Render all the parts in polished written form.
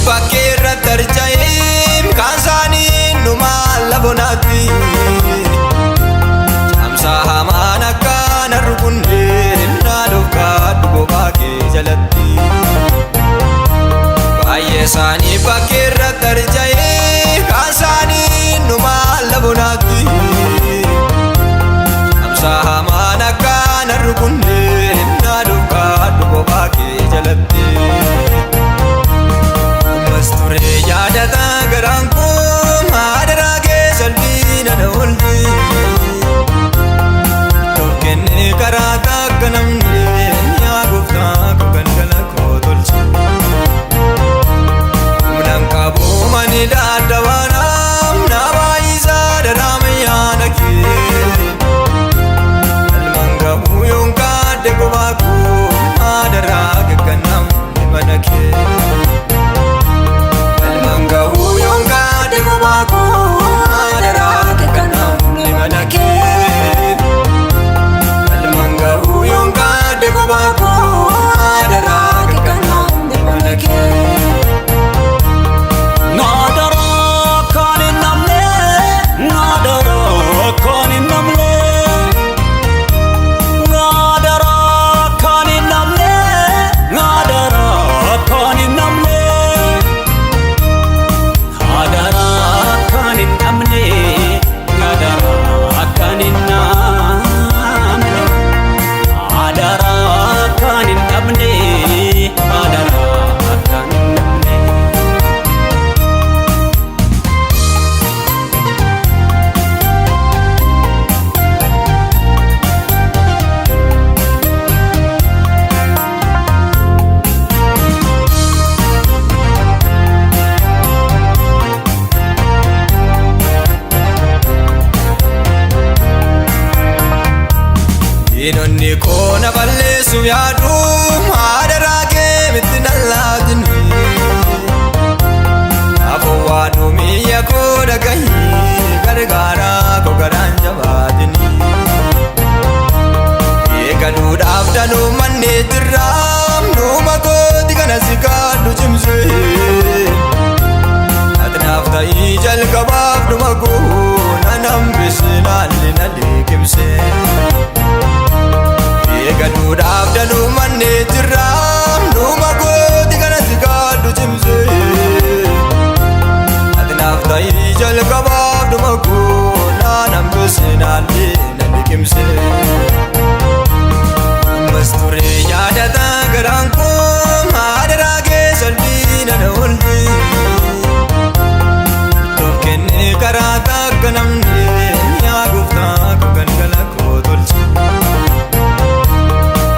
bakkeerra tarja'ee kaasanii numaan labonaatti camsa hamaan akkaan arrukunneen naaluuf kaadhu bobaa kee jalatti baay'ee isaanii bakkeerra tarja'ee kaasanii numaan labonaatti camsa hamaan akkaan arrukunneen naaluuf kaadhu bobaa kee jalatti Masture yaadata garaan koo maadaraa kee salphina na oolchi Tokkenne karaa takka namni yaa gooftaa koo galgala koo tolchi Humnaan qabu mani daadda waanaam na baay'isaa daraama yaada kee Ilmaan gahu yoon kaadde kophaa koo maadaraa gaggannam mana kee Mangahu yung kade ko bako Adara kekanam ni manakit Mangahu yung kade ko bako Adara kekanam ni manakit Nadara kanin namne Nadara kanin namne Nadara kanin namne Nadara kanin namne Inonni koona balleessu yaadu maadaraa kee mitti nallaatinni Afoo waaduu miyya koo dhagahi gargaaraa koo garaan jabaatinni Eegaluudhaaf danuu mannee jirraam nuuma kooti kana si kaadhu cimse Atnaaf ta'ii jalqabaaf dhuma koo nan hambise naalli na leekimse Eegaluudhaaf danuu mannee jirraam nuuma kooti kana si kaadhu cimse Atnaaf ta'ii jalqabaaf dhuma koo naan hambise naalli na leekimse Masture yaadata garaan koo maadaraa kee salphina na oolchi Tokkenne karaa takka namni yaa gooftaa koo galgala koo tolchi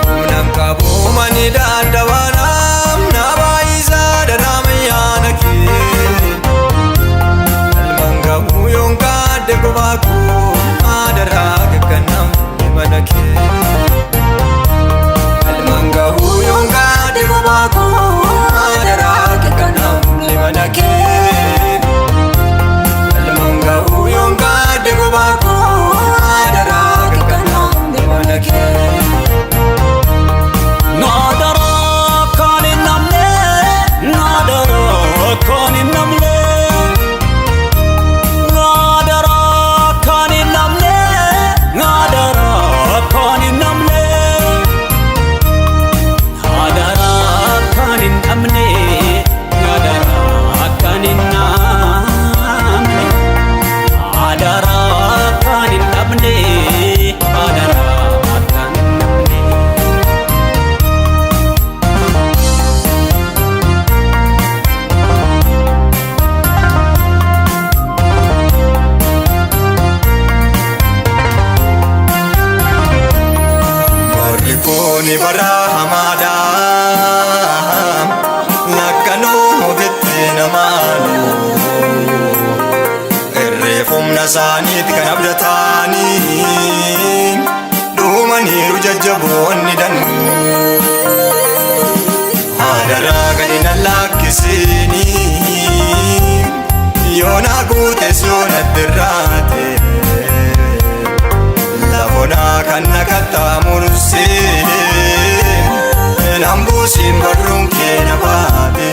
Humnaan qabu mani daadda waanaam na baay'isaa daraama yaada kee Ilmaan gahu yoon kaadde kophaa koo maadaraa gaggannam ni mana kee Mangahu yung kade ko bako Adara kekanam ni manakit Mangahu yung kade ko bako Adara kekanam ni manakit Nadara kanin namne Nadara kanin namne Nadara kanin namne Nadara kanin namne Kuni bara hamada Nakkanu ofitti namaanu Irreefumna isaaniitti kan abdatanii Dhumaniiru jajjaboonni danuu Adaraa gadi na lakkisiini Yoona guutes yoona dirraate Lafonaa kan nakattaamurse Nambuusin barruun kee na baate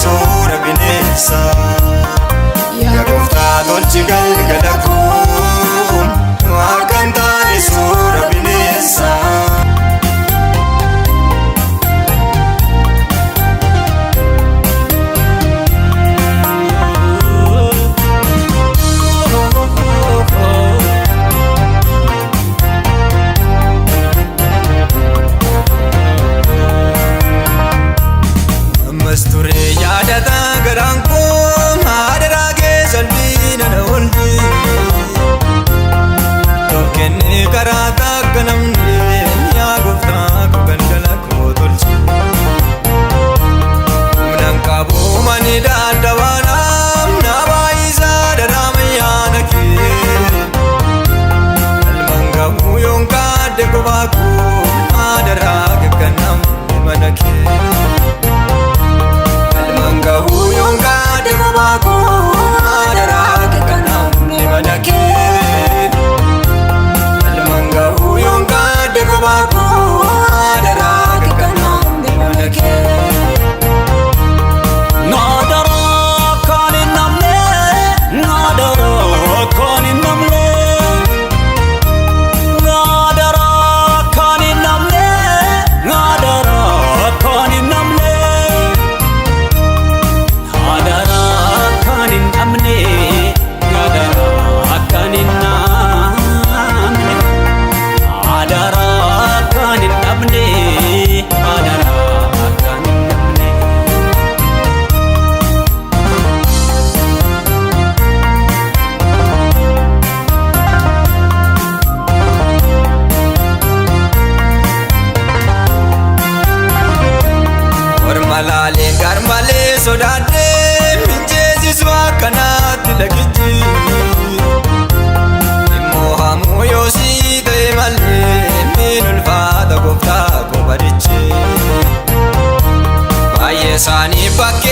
suura bineensa. Yaa gooftaa tolchi galgala koo akka hin taane suura bineensa. Ammas ture yaadata garaan koo hadaraa keessa salphina na oolchi. Kenne karaa takka namni yaa gooftaa koo galgala koo tolchi. Humnaan qabu mani dadhabaadhaaf na baay'isaa daraama yaada kee. Ilmaan gahuu yoon kaadde kophaa koo hadaraa gaggannamne mana kee. Ilmaan gahuu yoon kaadde kophaa koo hadaraa gaggannamne mana kee. Ilmaan gahuu yoon kaadde kophaa koo hadaraa gaggannamne mana kee. Naadara kan hin namne, naadara kan hin namne, naadara kan hin namne, naadara kan hin namne, naadara kan hin namne, naadara kan hin namne, naadara kan hin namne, naadara kan hin namne. Ormalaaleen garmalee sodaadhee minjeesisu akkanaatti lagichi. Immoo hamuu yoo sii ta'e malee niin ulfaata gooftaa koo badichi. Baay'ee isaanii bakkee